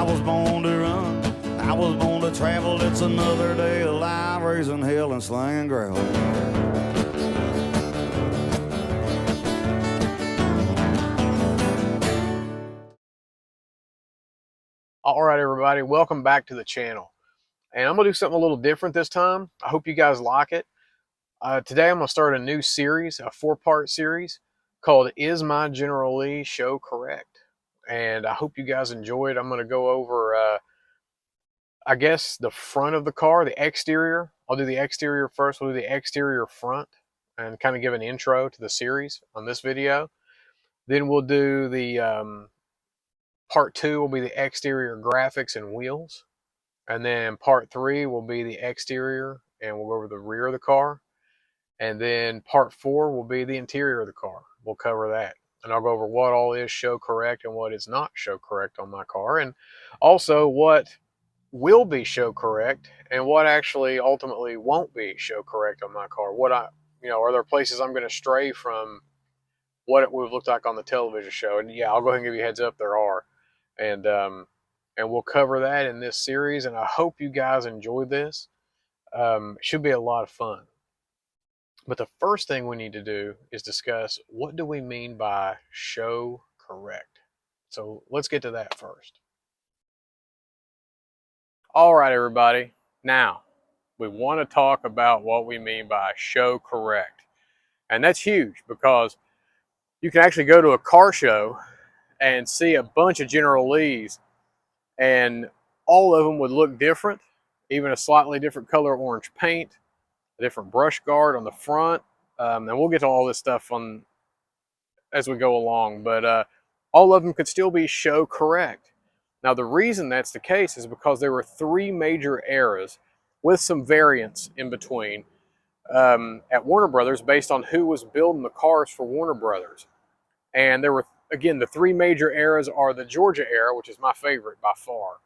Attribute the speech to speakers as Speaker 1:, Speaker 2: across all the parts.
Speaker 1: I was born to run, I was born to travel. It's another day alive, raising hell and slanging gravel.
Speaker 2: All right, everybody, welcome back to the channel. And I'm going to do something a little different this time. I hope you guys like it. Today I'm going to start a new series, a 4-part series called Is My General Lee Show Correct? And I hope you guys enjoy it. I'm going to go over, I guess, the front of the car, the exterior. I'll do the exterior first. We'll do the exterior front and kind of give an intro to the series on this video. Then we'll do the part 2 will be the exterior graphics and wheels. And then part 3 will be the exterior, and we'll go over the rear of the car. And then part 4 will be the interior of the car. We'll cover that. And I'll go over what all is show correct and what is not show correct on my car. And also what will be show correct and what actually ultimately won't be show correct on my car. Are there places I'm going to stray from what it would have looked like on the television show? And yeah, I'll go ahead and give you a heads up, there are. And we'll cover that in this series, and I hope you guys enjoy this. It should be a lot of fun. But the first thing we need to do is discuss, what do we mean by show correct? So let's get to that first. All right, everybody. Now, we want to talk about what we mean by show correct. And that's huge because you can actually go to a car show and see a bunch of General Lees, and all of them would look different, even a slightly different color orange paint, a different brush guard on the front. And we'll get to all this stuff as we go along, but all of them could still be show correct. Now, the reason that's the case is because there were 3 major eras with some variants in between at Warner Brothers based on who was building the cars for Warner Brothers. And there were, again, the 3 major eras are the Georgia era, which is my favorite by far.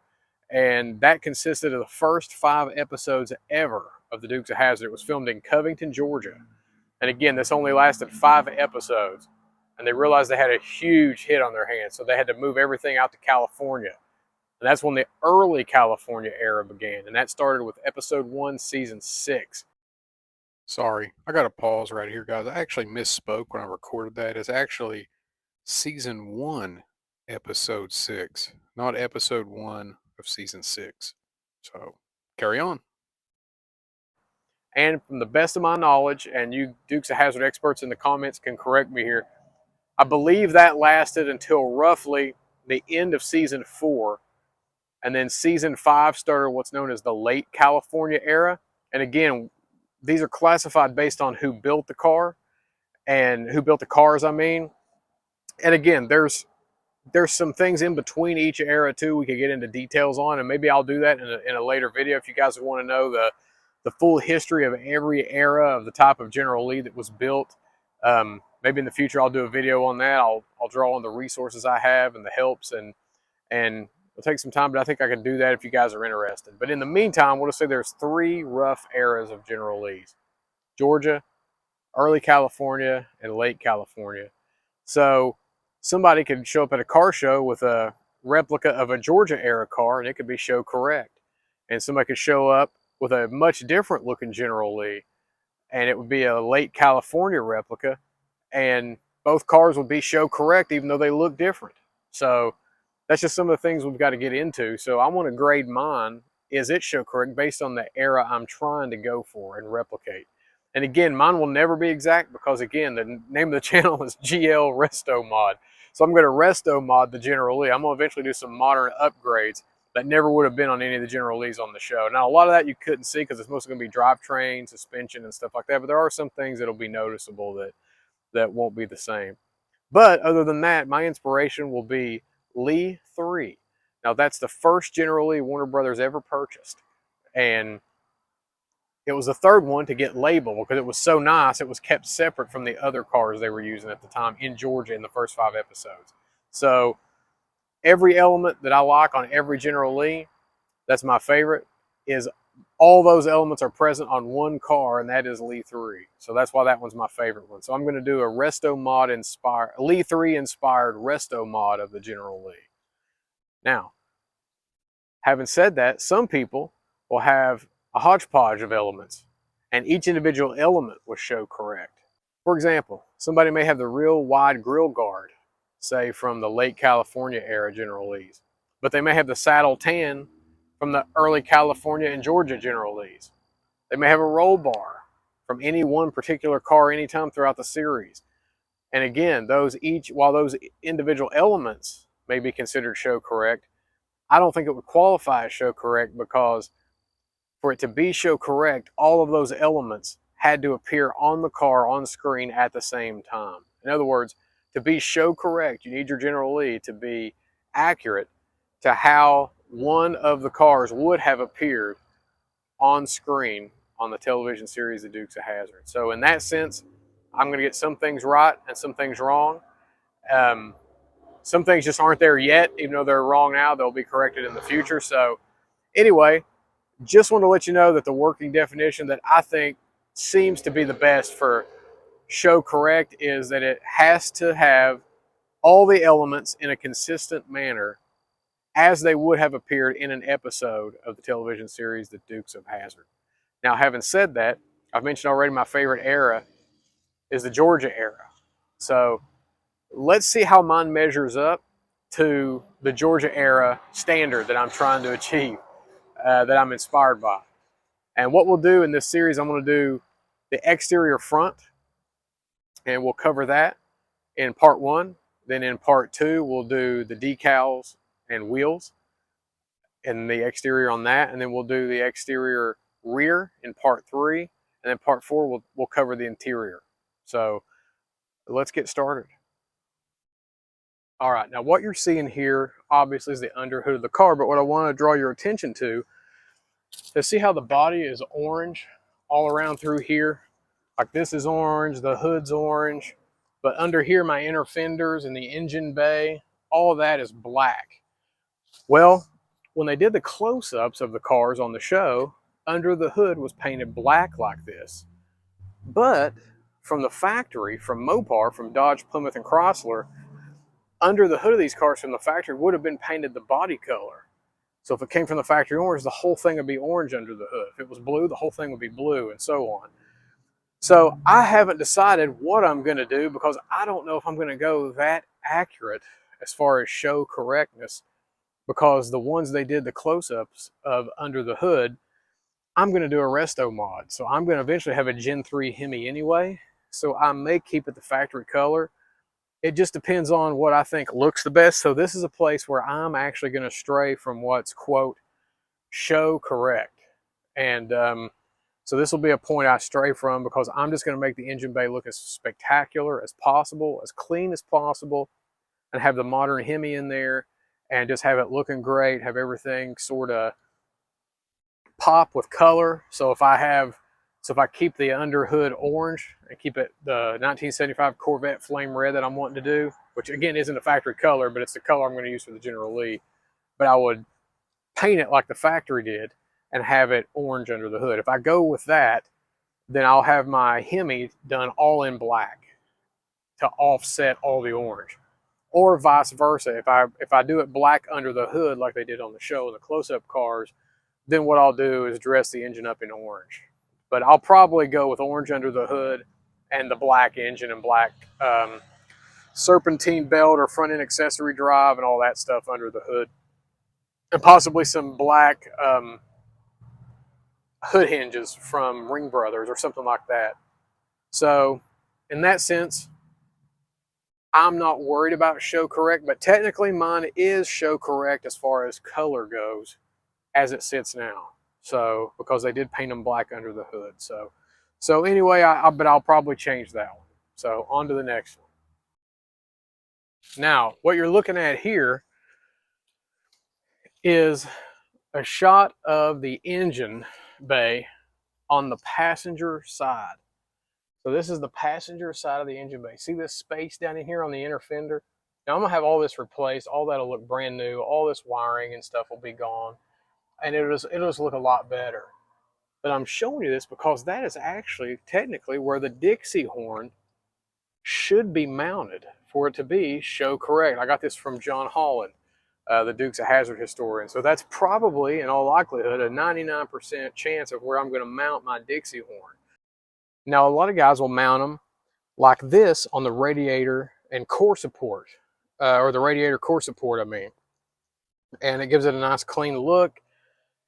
Speaker 2: And that consisted of the first 5 episodes ever of the Dukes of Hazzard. It was filmed in Covington, Georgia. And again, this only lasted 5 episodes. And they realized they had a huge hit on their hands, so they had to move everything out to California. And that's when the early California era began. And that started with episode 1, season 6.
Speaker 3: Sorry, I got to pause right here, guys. I actually misspoke when I recorded that. It's actually season 1, episode 6, not episode 1 of season 6. So, carry on.
Speaker 2: And from the best of my knowledge, and you Dukes of Hazzard experts in the comments can correct me here, I believe that lasted until roughly the end of season 4. And then season 5 started what's known as the late California era. And again, these are classified based on who built the car and who built the cars, I mean. And again, there's some things in between each era too we could get into details on, and maybe I'll do that in a later video if you guys want to know the full history of every era of the type of General Lee that was built. Maybe in the future I'll do a video on that. I'll draw on the resources I have and the helps, and it'll take some time, but I think I can do that if you guys are interested. But in the meantime, we'll just say there's 3 rough eras of General Lees: Georgia, early California, and late California. So somebody could show up at a car show with a replica of a Georgia era car, and it could be show correct. And somebody could show up with a much different looking General Lee, and it would be a late California replica, and both cars would be show correct even though they look different. So that's just some of the things we've got to get into. So I want to grade mine, is it show correct, based on the era I'm trying to go for and replicate. And again, mine will never be exact because, again, the name of the channel is GL Resto Mod. So I'm going to resto mod the General Lee. I'm going to eventually do some modern upgrades that never would have been on any of the General Lees on the show. Now, a lot of that you couldn't see because it's mostly going to be drivetrain, suspension, and stuff like that. But there are some things that'll be noticeable that won't be the same. But other than that, my inspiration will be Lee 3. Now, that's the first General Lee Warner Brothers ever purchased. And it was the third one to get labeled because it was so nice. It was kept separate from the other cars they were using at the time in Georgia in the first 5 episodes. So every element that I like on every General Lee, that's my favorite, is all those elements are present on one car, and that is Lee 3. So that's why that one's my favorite one. So I'm going to do a Resto Mod inspired, Lee 3 inspired Resto Mod of the General Lee. Now, Having said that, some people will have a hodgepodge of elements, and each individual element will show correct. For example, somebody may have the real wide grill guard, say from the late California era General Lees, but they may have the saddle tan from the early California and Georgia General Lees. They may have a roll bar from any one particular car anytime throughout the series. And again, while those individual elements may be considered show correct, I don't think it would qualify as show correct, because for it to be show correct, all of those elements had to appear on the car on screen at the same time. In other words, to be show correct, you need your General Lee to be accurate to how one of the cars would have appeared on screen on the television series The Dukes of Hazzard. So in that sense, I'm going to get some things right and some things wrong. Some things just aren't there yet. Even though they're wrong now, they'll be corrected in the future. So anyway, just want to let you know that the working definition that I think seems to be the best for show correct is that it has to have all the elements in a consistent manner as they would have appeared in an episode of the television series The Dukes of Hazzard. Now, having said that, I've mentioned already my favorite era is the Georgia era. So let's see how mine measures up to the Georgia era standard that I'm trying to achieve, that I'm inspired by. And what we'll do in this series, I'm going to do the exterior front, and we'll cover that in part 1. Then in part 2, we'll do the decals and wheels and the exterior on that. And then we'll do the exterior rear in part 3. And then part 4, we'll cover the interior. So let's get started. All right, now what you're seeing here obviously is the underhood of the car, but what I want to draw your attention to is see how the body is orange all around through here. Like this is orange, the hood's orange, but under here my inner fenders and the engine bay, all of that is black. Well, when they did the close-ups of the cars on the show, under the hood was painted black like this. But from the factory, from Mopar, from Dodge, Plymouth, and Chrysler, under the hood of these cars from the factory would have been painted the body color. So if it came from the factory orange, the whole thing would be orange under the hood. If it was blue, the whole thing would be blue, and so on. So I haven't decided what I'm going to do, because I don't know if I'm going to go that accurate as far as show correctness, because the ones they did the close-ups of under the hood, I'm going to do a resto mod. So I'm going to eventually have a Gen 3 Hemi anyway. So I may keep it the factory color. It just depends on what I think looks the best. So this is a place where I'm actually going to stray from what's, quote, show correct. And so this will be a point I stray from, because I'm just going to make the engine bay look as spectacular as possible, as clean as possible, and have the modern Hemi in there, and just have it looking great, have everything sort of pop with color. So if I keep the underhood orange and keep it the 1975 Corvette flame red that I'm wanting to do, which again isn't a factory color, but it's the color I'm going to use for the General Lee, but I would paint it like the factory did and have it orange under the hood. If I go with that, then I'll have my Hemi done all in black to offset all the orange. Or vice versa. If I do it black under the hood like they did on the show, the close-up cars, then what I'll do is dress the engine up in orange. But I'll probably go with orange under the hood and the black engine and black serpentine belt or front end accessory drive and all that stuff under the hood. And possibly some black hood hinges from Ring Brothers or something like that. So in that sense, I'm not worried about show correct, but technically mine is show correct as far as color goes as it sits now. So, because they did paint them black under the hood. So anyway, but I'll probably change that one. So on to the next one. Now, what you're looking at here is a shot of the engine bay on the passenger side. So this is the passenger side of the engine bay. See this space down in here on the inner fender? Now I'm gonna have all this replaced. All that'll look brand new. All this wiring and stuff will be gone. And it'll just look a lot better. But I'm showing you this because that is actually technically where the Dixie horn should be mounted for it to be show correct. I got this from John Holland. the Dukes of Hazzard historian. So that's probably, in all likelihood, a 99% chance of where I'm going to mount my Dixie horn. Now, a lot of guys will mount them like this on the radiator and core support, or the radiator core support, I mean. And it gives it a nice clean look.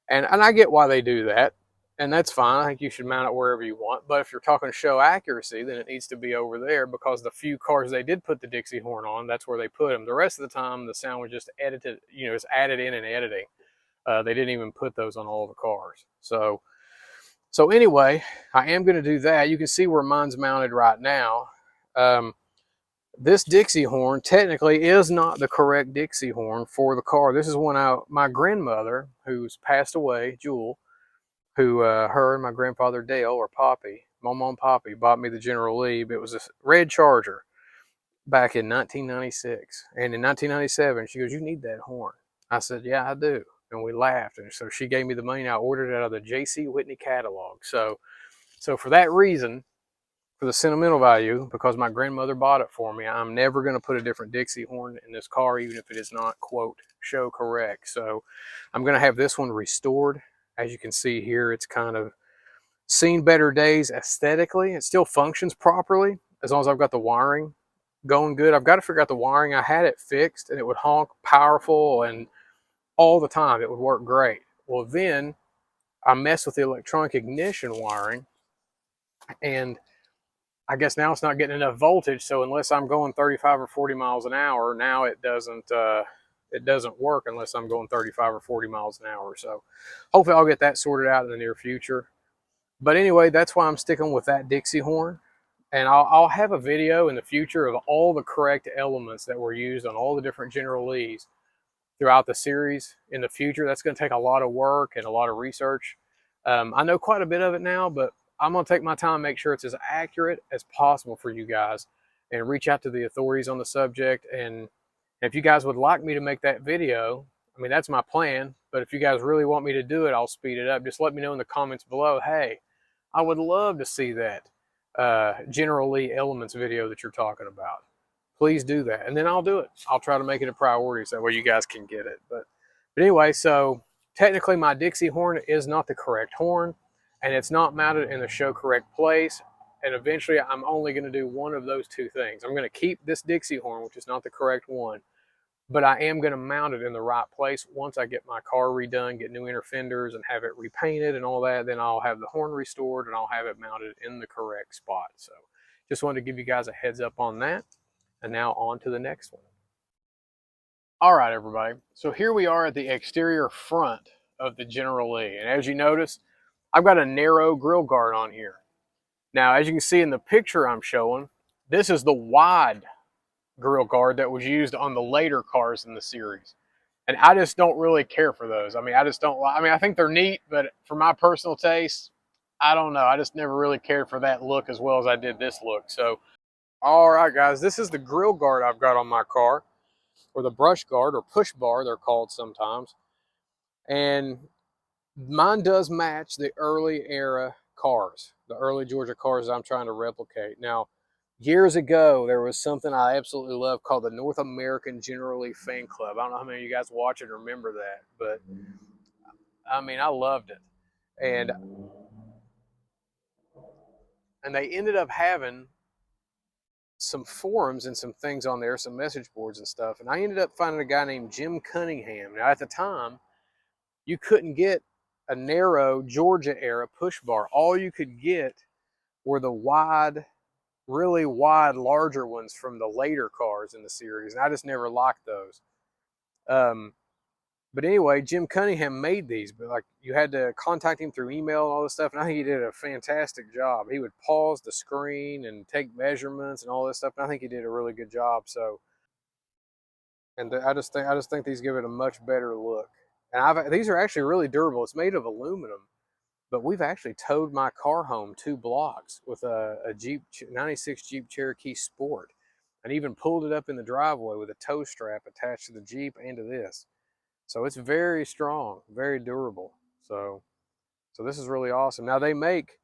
Speaker 2: And I get why they do that. And that's fine. I think you should mount it wherever you want. But if you're talking show accuracy, then it needs to be over there, because the few cars they did put the Dixie horn on, that's where they put them. The rest of the time, the sound was just edited, it's added in and editing. They didn't even put those on all the cars. So anyway, I am going to do that. You can see where mine's mounted right now. This Dixie horn technically is not the correct Dixie horn for the car. This is one my grandmother, who's passed away, Jewel, who her and my grandfather Dale, or Poppy, Mom and Poppy, bought me the General Lee. It was a red Charger back in 1996. And in 1997, she goes, "You need that horn." I said, "Yeah, I do." And we laughed. And so she gave me the money, and I ordered it out of the J.C. Whitney catalog. So for that reason, for the sentimental value, because my grandmother bought it for me, I'm never going to put a different Dixie horn in this car, even if it is not, quote, show correct. So I'm going to have this one restored. As you can see here, it's kind of seen better days aesthetically. It still functions properly as long as I've got the wiring going good. I've got to figure out the wiring. I had it fixed, and it would honk powerful, and all the time it would work great. Well, then I messed with the electronic ignition wiring, and I guess now it's not getting enough voltage. So unless I'm going 35 or 40 miles an hour, now it doesn't work unless I'm going 35 or 40 miles an hour. So hopefully I'll get that sorted out in the near future. But anyway, that's why I'm sticking with that Dixie horn. And I'll have a video in the future of all the correct elements that were used on all the different General Lees throughout the series in the future. That's going to take a lot of work and a lot of research. I know quite a bit of it now, but I'm going to take my time and make sure it's as accurate as possible for you guys, and reach out to the authorities on the subject. And if you guys would like me to make that video, I mean, that's my plan. But if you guys really want me to do it, I'll speed it up. Just let me know in the comments below. Hey, I would love to see that General Lee Elements video that you're talking about. Please do that. And then I'll do it. I'll try to make it a priority so that way you guys can get it. But anyway, so technically my Dixie horn is not the correct horn, and it's not mounted in the show correct place. And eventually I'm only going to do one of those two things. I'm going to keep this Dixie horn, which is not the correct one, but I am going to mount it in the right place. Once I get my car redone, get new inner fenders, and have it repainted and all that, then I'll have the horn restored and I'll have it mounted in the correct spot. So just wanted to give you guys a heads up on that. And now on to the next one. All right, everybody. So here we are at the exterior front of the General Lee. And as you notice, I've got a narrow grill guard on here. Now, as you can see in the picture I'm showing, this is the wide grill guard that was used on the later cars in the series. And I just don't really care for those. I mean, I think they're neat, but for my personal taste, I don't know. I just never really cared for that look as well as I did this look. So, all right, guys, this is the grill guard I've got on my car, or the brush guard, or push bar, they're called sometimes. And mine does match the early era cars, the early Georgia cars I'm trying to replicate. Now, years ago, there was something I absolutely loved called the North American General Lee Fan Club. I don't know how many of you guys watch it or remember that, but I mean, I loved it. And they ended up having some forums and some things on there, some message boards and stuff. And I ended up finding a guy named Jim Cunningham. Now, at the time, you couldn't get a narrow Georgia era push bar. All you could get were the wide, really wide, larger ones from the later cars in the series. And I just never liked those. But anyway, Jim Cunningham made these, but like you had to contact him through email and all this stuff. And I think he did a fantastic job. He would pause the screen and take measurements and all this stuff. And I think he did a really good job. So, and I just think these give it a much better look. And these are actually really durable. It's made of aluminum, but we've actually towed my car home 2 blocks with a Jeep 96 Jeep Cherokee Sport, and even pulled it up in the driveway with a tow strap attached to the Jeep and to this. So it's very strong, very durable. So this is really awesome. Now they make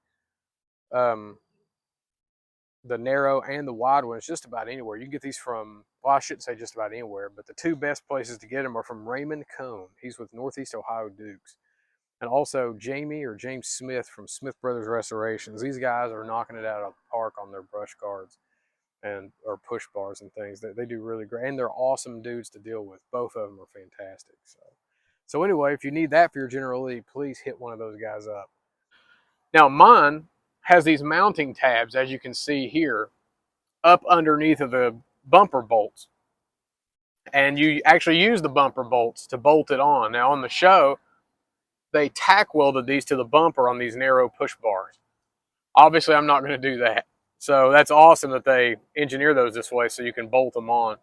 Speaker 2: the narrow and the wide ones just about anywhere. You can get these from, well, I shouldn't say just about anywhere, but the two best places to get them are from Raymond Cone. He's with Northeast Ohio Dukes. And also Jamie or James Smith from Smith Brothers Restorations. These guys are knocking it out of the park on their brush guards and or push bars and things. They do really great. And they're awesome dudes to deal with. Both of them are fantastic. So anyway, if you need that for your General Lee, please hit one of those guys up. Now mine has these mounting tabs, as you can see here, up underneath of the bumper bolts. And you actually use the bumper bolts to bolt it on. Now on the show, they tack welded these to the bumper on these narrow push bars. Obviously, I'm not going to do that. So that's awesome that they engineer those this way so you can bolt them on.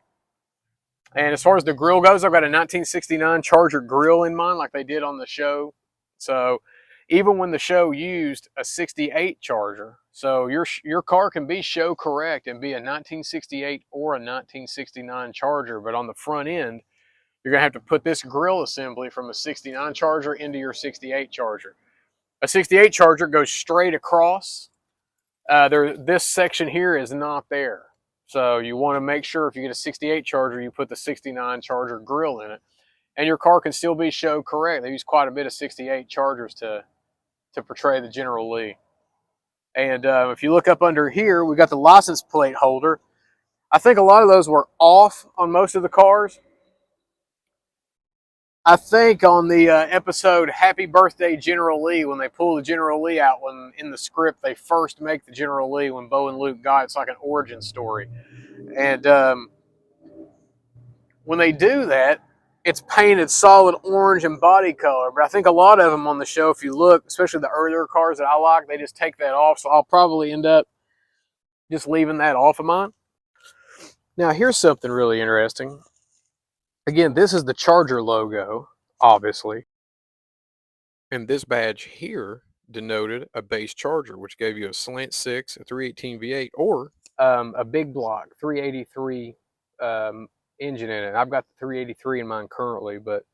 Speaker 2: And as far as the grill goes, I've got a 1969 Charger grill in mine like they did on the show. So even when the show used a 68 Charger, so your car can be show correct and be a 1968 or a 1969 Charger, but on the front end, you're going to have to put this grill assembly from a 69 Charger into your 68 Charger. A 68 Charger goes straight across. This section here is not there. So you want to make sure if you get a 68 Charger, you put the 69 Charger grill in it. And your car can still be show correct. They use quite a bit of 68 Chargers to portray the General Lee. And if you look up under here, we got the license plate holder. I think a lot of those were off on most of the cars. I think on the episode Happy Birthday General Lee, when they pull the General Lee out, when in the script they first make the General Lee when Bo and Luke got, it's like an origin story. And when they do that, it's painted solid orange and body color. But I think a lot of them on the show, if you look, especially the earlier cars that I like, they just take that off. So I'll probably end up just leaving that off of mine. Now here's something really interesting. Again, this is the Charger logo, obviously.
Speaker 3: And this badge here denoted a base Charger, which gave you a slant 6, a 318 V8, or
Speaker 2: a big block 383 engine in it. I've got the 383 in mine currently, but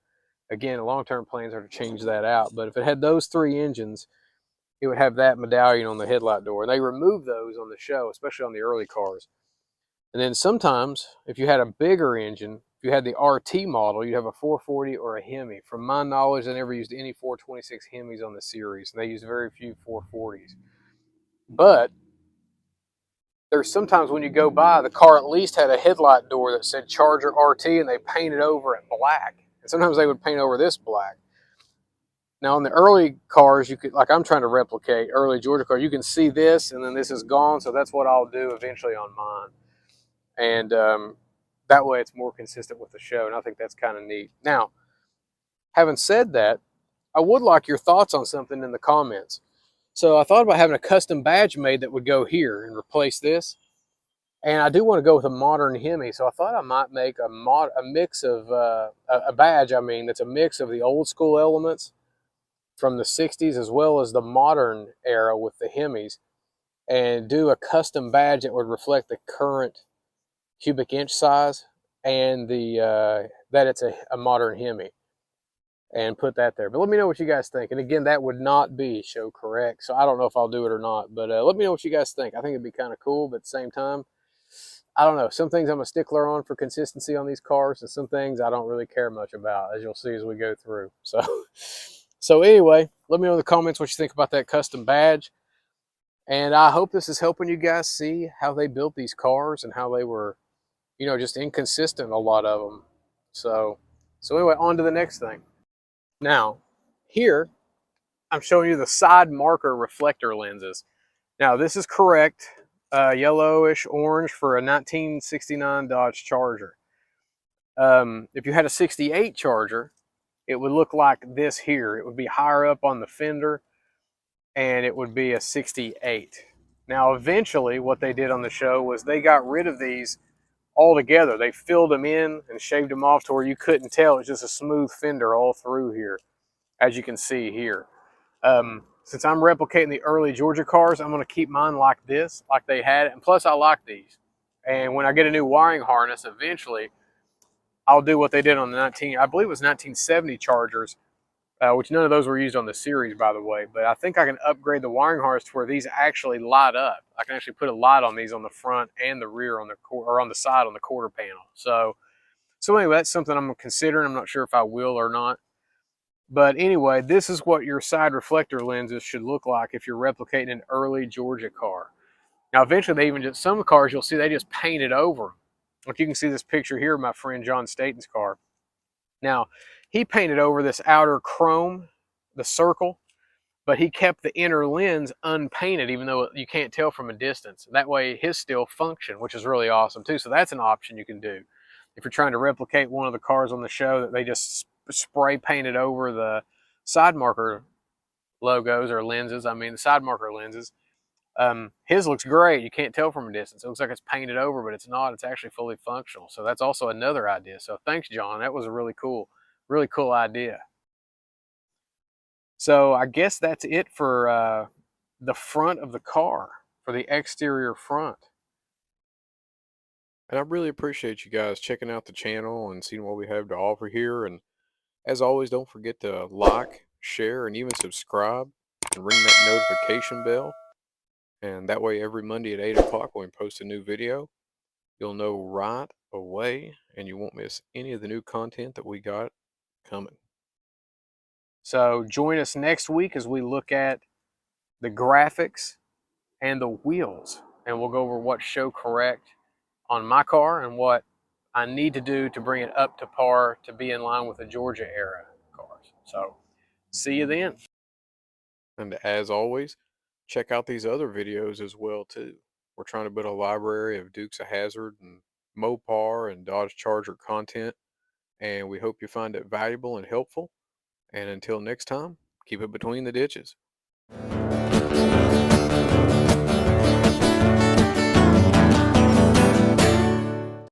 Speaker 2: again, long-term plans are to change that out. But if it had those three engines, it would have that medallion on the headlight door. And they remove those on the show, especially on the early cars. And then sometimes, if you had a bigger engine, if you had the RT model, you'd have a 440 or a Hemi. From my knowledge, they never used any 426 Hemis on the series, and they used very few 440s. But there's sometimes when you go by, the car at least had a headlight door that said Charger RT, and they painted over it black. And sometimes they would paint over this black. Now, on the early cars, you could, like I'm trying to replicate early Georgia cars, you can see this, and then this is gone, so that's what I'll do eventually on mine. And that way it's more consistent with the show, and I think that's kind of neat. Now, having said that, I would like your thoughts on something in the comments. So I thought about having a custom badge made that would go here and replace this. And I do want to go with a modern Hemi, so I thought I might make a mix of, a badge, that's a mix of the old school elements from the 60s as well as the modern era with the Hemis, and do a custom badge that would reflect the current cubic inch size and the that it's a modern Hemi, and put that there. But let me know what you guys think. And again, that would not be show correct, so I don't know if I'll do it or not. But let me know what you guys think. I think it'd be kind of cool, but at the same time, I don't know. Some things I'm a stickler on for consistency on these cars, and some things I don't really care much about, as you'll see as we go through. So anyway, let me know in the comments what you think about that custom badge. And I hope this is helping you guys see how they built these cars and how they were, just inconsistent, a lot of them. So anyway, on to the next thing. Now, here, I'm showing you the side marker reflector lenses. Now, this is correct, yellowish orange for a 1969 Dodge Charger. If you had a 68 Charger, it would look like this here. It would be higher up on the fender, and it would be a 68. Now, eventually, what they did on the show was they got rid of these altogether. They filled them in and shaved them off to where you couldn't tell. It's just a smooth fender all through here, as you can see here. Since I'm replicating the early Georgia cars, I'm going to keep mine like this, like they had it. And plus, I like these. And when I get a new wiring harness, eventually, I'll do what they did on the I believe it was 1970 Chargers, which none of those were used on the series, by the way. But I think I can upgrade the wiring harness to where these actually light up. I can actually put a light on these on the front and the rear on the or on the side on the quarter panel. So anyway, that's something I'm considering. I'm not sure if I will or not. But anyway, this is what your side reflector lenses should look like if you're replicating an early Georgia car. Now, eventually, they even just, some cars you'll see they just painted over them. Like you can see this picture here of my friend John Staten's car. Now, he painted over this outer chrome, the circle, but he kept the inner lens unpainted, even though you can't tell from a distance. That way, his still function, which is really awesome too. So that's an option you can do if you're trying to replicate one of the cars on the show that they just spray painted over the side marker logos or lenses. I mean, the side marker lenses. His looks great. You can't tell from a distance. It looks like it's painted over, but it's not. It's actually fully functional. So that's also another idea. So thanks, John. That was a really cool idea. So I guess that's it for the front of the car, for the exterior front.
Speaker 3: And I really appreciate you guys checking out the channel and seeing what we have to offer here. And as always, don't forget to like, share, and even subscribe and ring that notification bell. And that way, every Monday at 8 o'clock when we post a new video, you'll know right away and you won't miss any of the new content that we got coming.
Speaker 2: So join us next week as we look at the graphics and the wheels. And we'll go over what show correct on my car and what I need to do to bring it up to par to be in line with the Georgia era cars. So see you then.
Speaker 3: And as always, check out these other videos as well too. We're trying to build a library of Dukes of Hazzard and Mopar and Dodge Charger content, and we hope you find it valuable and helpful. And until next time, keep it between the ditches.